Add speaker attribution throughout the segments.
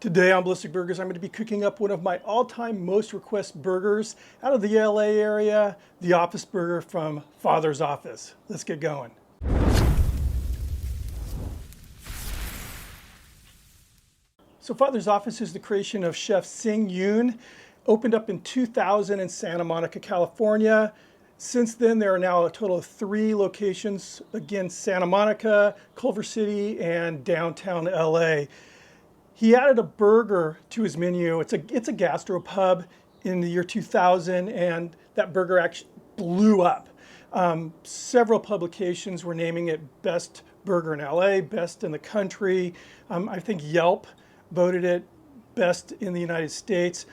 Speaker 1: Today on Ballistic Burgers, I'm going to be cooking up one of my all-time most requested burgers out of the LA area, the office burger from Father's Office. Let's get going. So Father's Office is the creation of Chef Sing Yoon. Opened up in 2000 in Santa Monica, California. Since then, there are now a total of 3 locations. Again, Santa Monica, Culver City, and downtown LA. He added a burger to his menu. It's a gastropub in the year 2000, and that burger actually blew up. Several publications were naming it best burger in LA, best in the country. I think Yelp voted it best in the United States.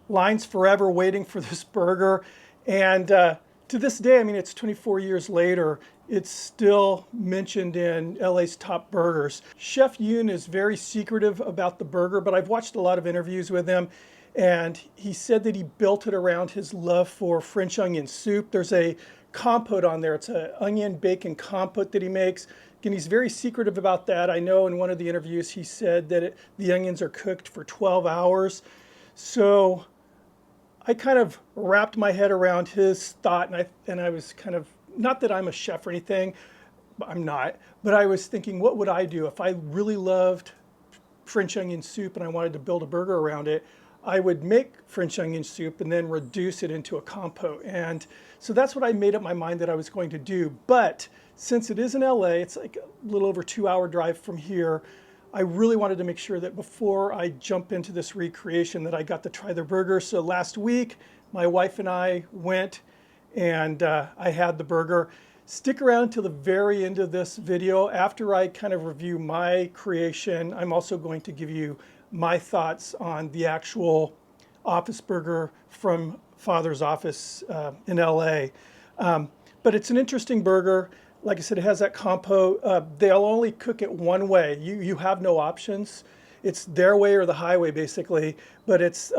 Speaker 1: Lines forever waiting for this burger. And to this day, I mean, it's 24 years later, it's still mentioned in LA's top burgers. Chef Yoon is very secretive about the burger, but I've watched a lot of interviews with him, and he said that he built it around his love for French onion soup. There's a compote on there. It's an onion bacon compote that he makes. Again, he's very secretive about that. I know in one of the interviews he said that the onions are cooked for 12 hours. So I kind of wrapped my head around his thought, and I was kind of, not that I'm a chef or anything, I'm not, but I was thinking, what would I do if I really loved French onion soup and I wanted to build a burger around it? I would make French onion soup and then reduce it into a compote. And so that's what I made up my mind that I was going to do. But since it is in LA, it's like a little over 2-hour drive from here, I really wanted to make sure that before I jump into this recreation that I got to try their burger. So last week, my wife and I went and I had the burger. Stick around till the very end of this video. After I kind of review my creation, I'm also going to give you my thoughts on the actual office burger from Father's Office in LA. But it's an interesting burger. Like I said, it has that compote. They'll only cook it one way. You have no options. It's their way or the highway, basically. But it's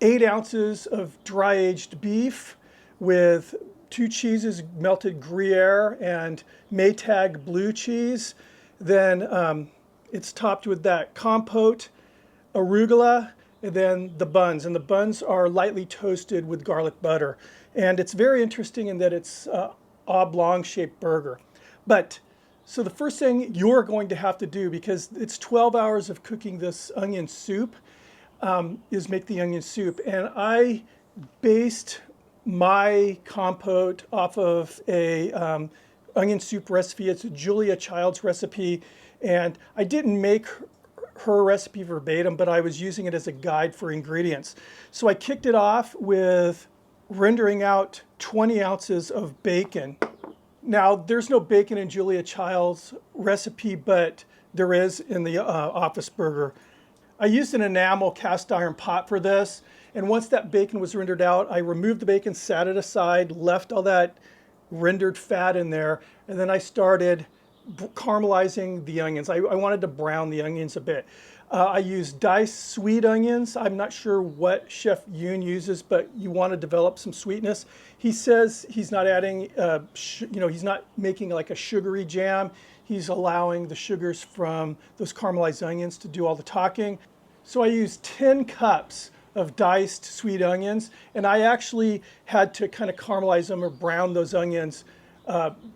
Speaker 1: 8 ounces of dry-aged beef with 2 cheeses, melted Gruyere and Maytag blue cheese. Then it's topped with that compote, arugula, and then the buns. And the buns are lightly toasted with garlic butter. And it's very interesting in that it's oblong-shaped burger. But so the first thing you're going to have to do, because it's 12 hours of cooking this onion soup, is make the onion soup. And I based my compote off of a onion soup recipe. It's a Julia Child's recipe, and I didn't make her recipe verbatim, but I was using it as a guide for ingredients. So I kicked it off with rendering out 20 ounces of bacon. Now, there's no bacon in Julia Child's recipe, but there is in the office burger. I used an enamel cast iron pot for this, and once that bacon was rendered out, I removed the bacon, sat it aside, left all that rendered fat in there, and then I started caramelizing the onions. I wanted to brown the onions a bit. I used diced sweet onions. I'm not sure what Chef Yoon uses, but you want to develop some sweetness. He says he's not adding, he's not making like a sugary jam. He's allowing the sugars from those caramelized onions to do all the talking. So I used 10 cups of diced sweet onions, and I actually had to kind of caramelize them or brown those onions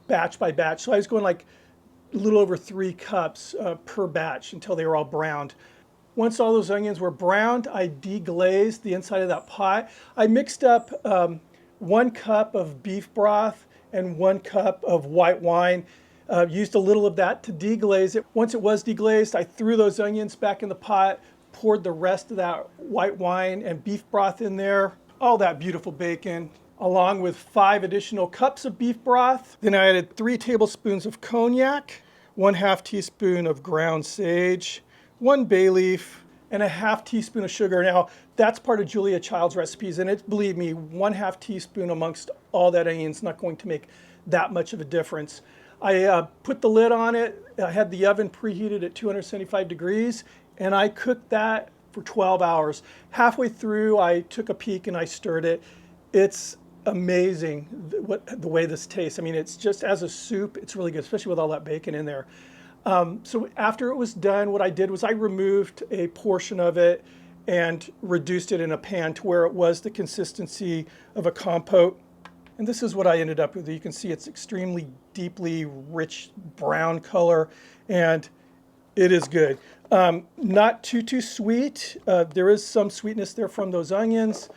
Speaker 1: batch by batch. So I was going like a little over 3 cups per batch until they were all browned. Once all those onions were browned, I deglazed the inside of that pot. I mixed up 1 cup of beef broth and 1 cup of white wine. Used a little of that to deglaze it. Once it was deglazed, I threw those onions back in the pot, poured the rest of that white wine and beef broth in there, all that beautiful bacon, along with 5 additional cups of beef broth. Then I added 3 tablespoons of cognac, 1/2 teaspoon of ground sage, 1 bay leaf, and 1/2 teaspoon of sugar. Now, that's part of Julia Child's recipes, and believe me, 1/2 teaspoon amongst all that onion is not going to make that much of a difference. I put the lid on it. I had the oven preheated at 275 degrees, and I cooked that for 12 hours. Halfway through, I took a peek and I stirred it. It's amazing the way this tastes. I mean, it's just as a soup, it's really good, especially with all that bacon in there. So after it was done, what I did was I removed a portion of it and reduced it in a pan to where it was the consistency of a compote. And this is what I ended up with. You can see it's extremely deeply rich brown color, and it is good. Not too sweet. There is some sweetness there from those onions.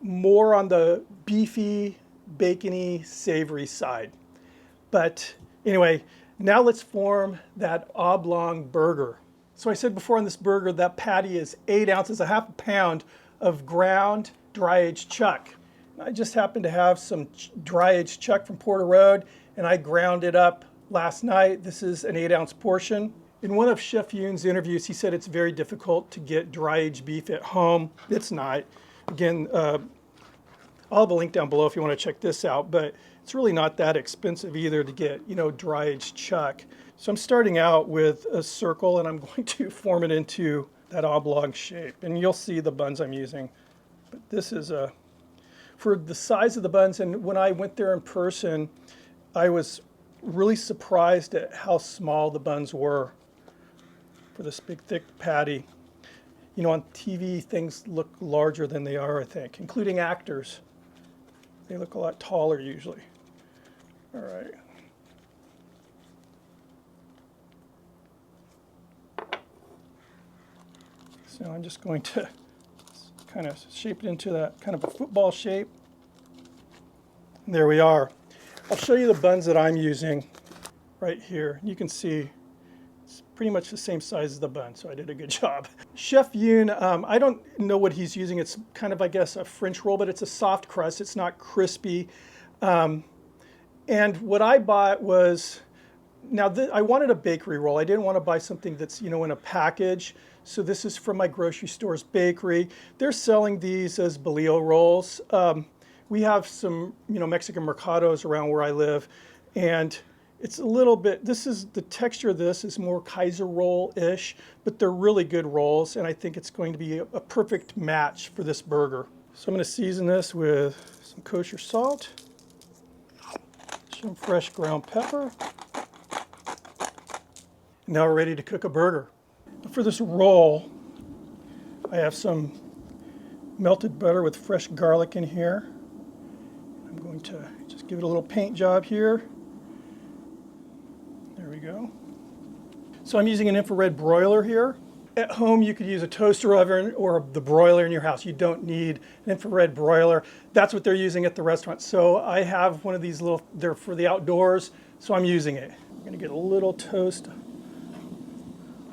Speaker 1: More on the beefy, bacony, savory side. But anyway, now let's form that oblong burger. So I said before on this burger, that patty is 8 ounces, a half a pound of ground dry-aged chuck. I just happened to have some dry-aged chuck from Porter Road, and I ground it up last night. This is an 8-ounce portion. In one of Chef Yoon's interviews, he said it's very difficult to get dry-aged beef at home. It's not. Again, I'll have a link down below if you want to check this out, but it's really not that expensive either to get, dry-aged chuck. So I'm starting out with a circle, and I'm going to form it into that oblong shape. And you'll see the buns I'm using. But this is for the size of the buns, and when I went there in person, I was really surprised at how small the buns were for this big, thick patty. On TV, things look larger than they are, I think, including actors. They look a lot taller usually. All right. So I'm just going to kind of shape it into that kind of a football shape. And there we are. I'll show you the buns that I'm using right here. You can see it's pretty much the same size as the bun, so I did a good job. Chef Yoon, I don't know what he's using. It's kind of, I guess, a French roll, but it's a soft crust. It's not crispy. And what I bought was, I wanted a bakery roll. I didn't want to buy something that's, in a package. So this is from my grocery store's bakery. They're selling these as bolillo rolls. We have some, Mexican mercados around where I live, and it's a little bit, the texture of this is more Kaiser roll-ish, but they're really good rolls, and I think it's going to be a perfect match for this burger. So I'm going to season this with some kosher salt, some fresh ground pepper. Now we're ready to cook a burger. For this roll, I have some melted butter with fresh garlic in here. I'm going to just give it a little paint job here. There we go. So I'm using an infrared broiler here. At home, you could use a toaster oven or the broiler in your house. You don't need an infrared broiler. That's what they're using at the restaurant. So I have one of these they're for the outdoors, so I'm using it. I'm going to get a little toast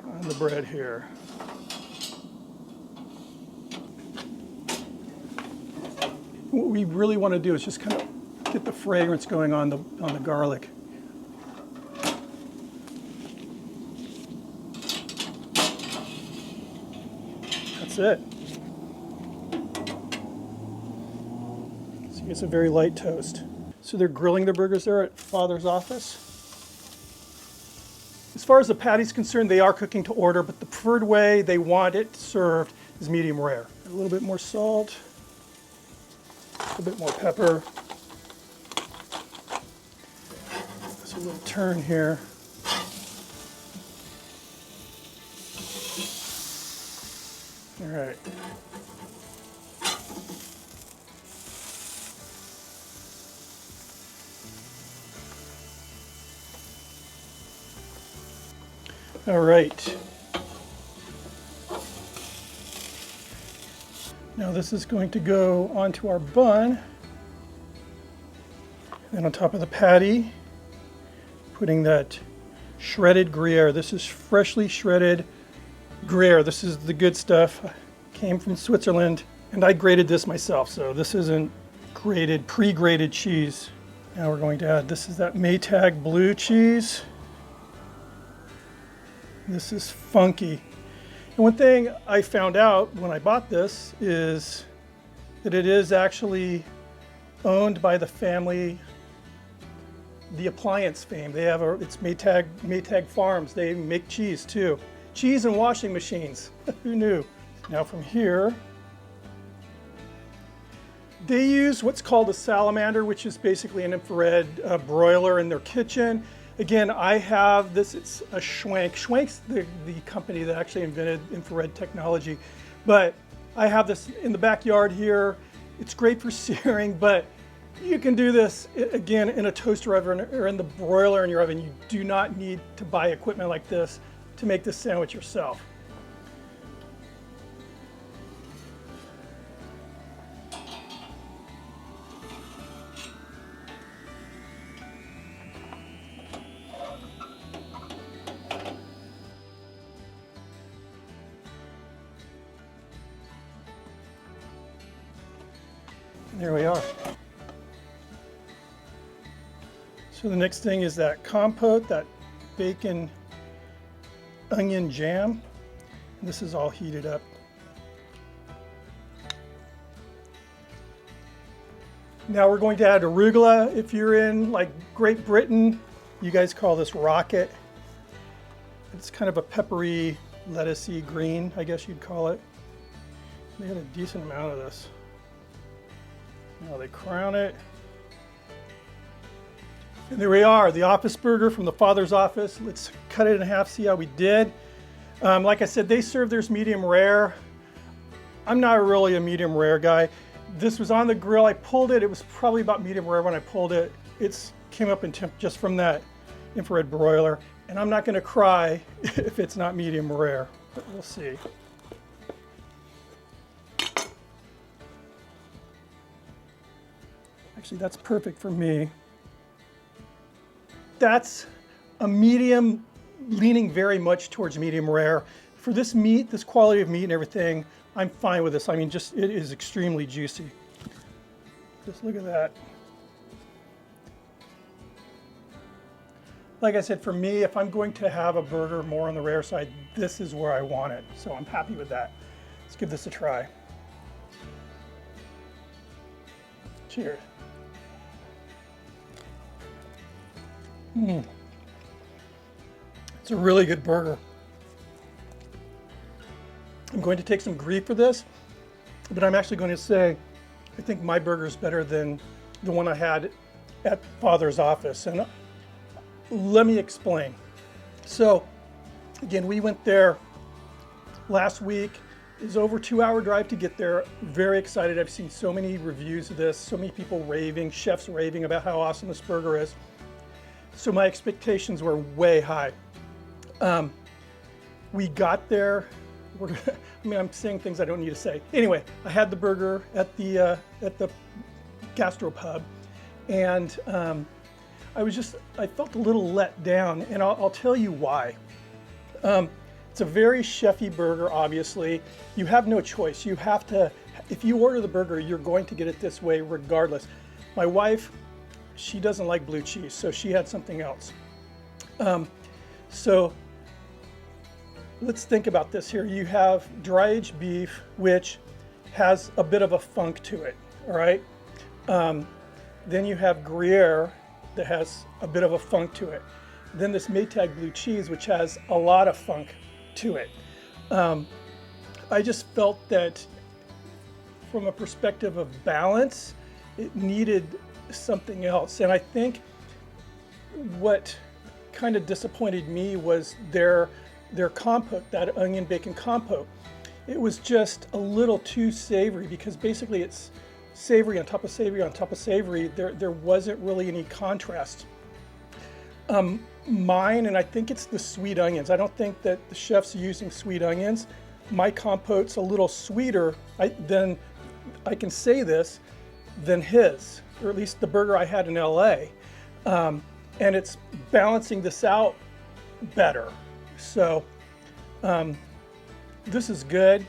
Speaker 1: on the bread here. What we really want to do is just kind of get the fragrance going on the garlic. That's it. So it's a very light toast. So they're grilling their burgers there at Father's office. As far as the patty's concerned, they are cooking to order, but the preferred way they want it served is medium rare. A little bit more salt, a little bit more pepper. Just a little turn here. All right. All right. Now this is going to go onto our bun. Then on top of the patty, putting that shredded Gruyere. This is freshly shredded Gruyere. This is the good stuff. Came from Switzerland, and I grated this myself, so this isn't grated, pre-grated cheese. Now we're going to add, this is that Maytag blue cheese. This is funky. And one thing I found out when I bought this is that it is actually owned by the family, the appliance fame. They have it's Maytag Farms. They make cheese too. Cheese and washing machines. Who knew? Now from here, they use what's called a salamander, which is basically an infrared broiler in their kitchen. Again, I have this, it's a Schwenk. Schwenk's the company that actually invented infrared technology. But I have this in the backyard here. It's great for searing, but you can do this, again, in a toaster oven or in the broiler in your oven. You do not need to buy equipment like this to make this sandwich yourself. There we are. So the next thing is that compote, that bacon onion jam. This is all heated up. Now we're going to add arugula. If you're in like Great Britain, you guys call this rocket. It's kind of a peppery, lettucey green, I guess you'd call it. They had a decent amount of this. Now they crown it. And there we are, the office burger from the father's office. Let's cut it in half, see how we did. Like I said, they serve theirs medium rare. I'm not really a medium rare guy. This was on the grill, I pulled it. It was probably about medium rare when I pulled it. It came up in temp just from that infrared broiler. And I'm not gonna cry if it's not medium rare, but we'll see. Actually, that's perfect for me. That's a medium, leaning very much towards medium rare. For this meat, this quality of meat and everything, I'm fine with this. I mean, just, it is extremely juicy. Just look at that. Like I said, for me, if I'm going to have a burger more on the rare side, this is where I want it. So I'm happy with that. Let's give this a try. Cheers. It's a really good burger. I'm going to take some grief for this, but I'm actually going to say I think my burger is better than the one I had at Father's office. And let me explain. So again, we went there last week. It's over a 2-hour drive to get there. Very excited. I've seen so many reviews of this, so many people raving, chefs raving about how awesome this burger is. So my expectations were way high. We got there. I mean, I'm saying things I don't need to say. Anyway, I had the burger at the gastropub, and I felt a little let down, and I'll tell you why. It's a very chefy burger, obviously. You have no choice. You have to, if you order the burger, you're going to get it this way regardless. My wife, she doesn't like blue cheese, so she had something else. So let's think about this here. You have dry aged beef, which has a bit of a funk to it, all right? Then you have Gruyere that has a bit of a funk to it. Then this Maytag blue cheese, which has a lot of funk to it. I just felt that from a perspective of balance, it needed something else. And I think what kind of disappointed me was their compote, that onion bacon compote. It was just a little too savory, because basically it's savory on top of savory on top of savory. There wasn't really any contrast. Mine, and I think it's the sweet onions. I don't think that the chef's using sweet onions. My compote's a little sweeter, I can say this, than his, or at least the burger I had in LA. And it's balancing this out better. So this is good.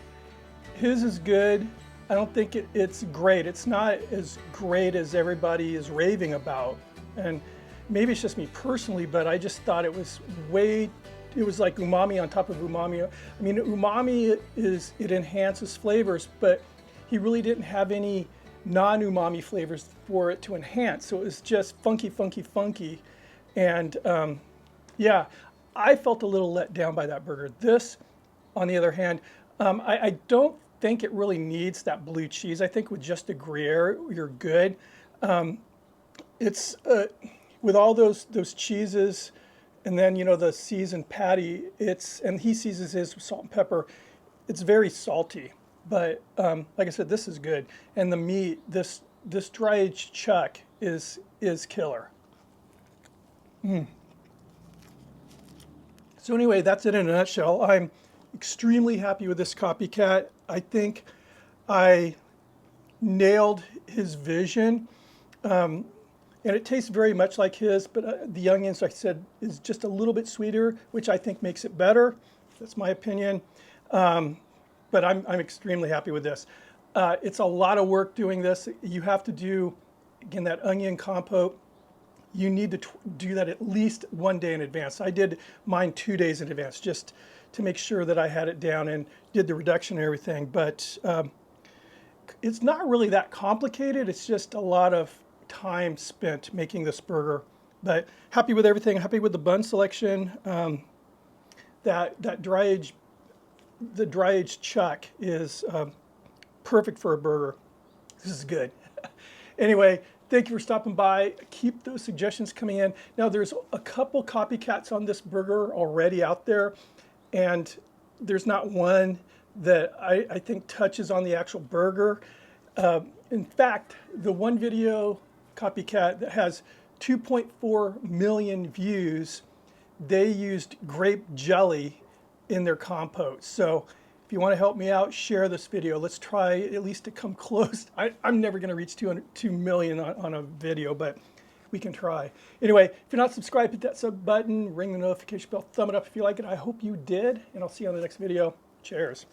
Speaker 1: His is good. I don't think it's great. It's not as great as everybody is raving about. And maybe it's just me personally, but I just thought it was like umami on top of umami. I mean, umami it enhances flavors, but he really didn't have any non-umami flavors for it to enhance. So it was just funky, funky, funky. And yeah, I felt a little let down by that burger. This, on the other hand, I don't think it really needs that blue cheese. I think with just a Gruyere, you're good. It's with all those cheeses, And then, you know, the seasoned patty, and he seasons his with salt and pepper. It's very salty, but like I said, this is good. And the meat, this dry aged chuck is killer. So anyway, that's it in a nutshell. I'm extremely happy with this Copycat. I think I nailed his vision. And it tastes very much like his, but the onions, like I said, is just a little bit sweeter, which I think makes it better. That's my opinion. But I'm extremely happy with this. It's a lot of work doing this. You have to do, again, that onion compote. You need to do that at least 1 day in advance. I did mine 2 days in advance just to make sure that I had it down and did the reduction and everything. But it's not really that complicated. It's just a lot of time spent making this burger. But happy with everything. Happy with the bun selection. That dry aged chuck is perfect for a burger. This is good. Anyway, thank you for stopping by. Keep those suggestions coming in. Now, there's a couple copycats on this burger already out there, and there's not one that I think touches on the actual burger. In fact, the one video copycat that has 2.4 million views, they used grape jelly in their compote. So if you want to help me out, share this video. Let's try at least to come close. I'm never going to reach 2 million on a video, but we can try. Anyway, if you're not subscribed, hit that sub button, ring the notification bell, thumb it up if you like it. I hope you did, and I'll see you on the next video. Cheers.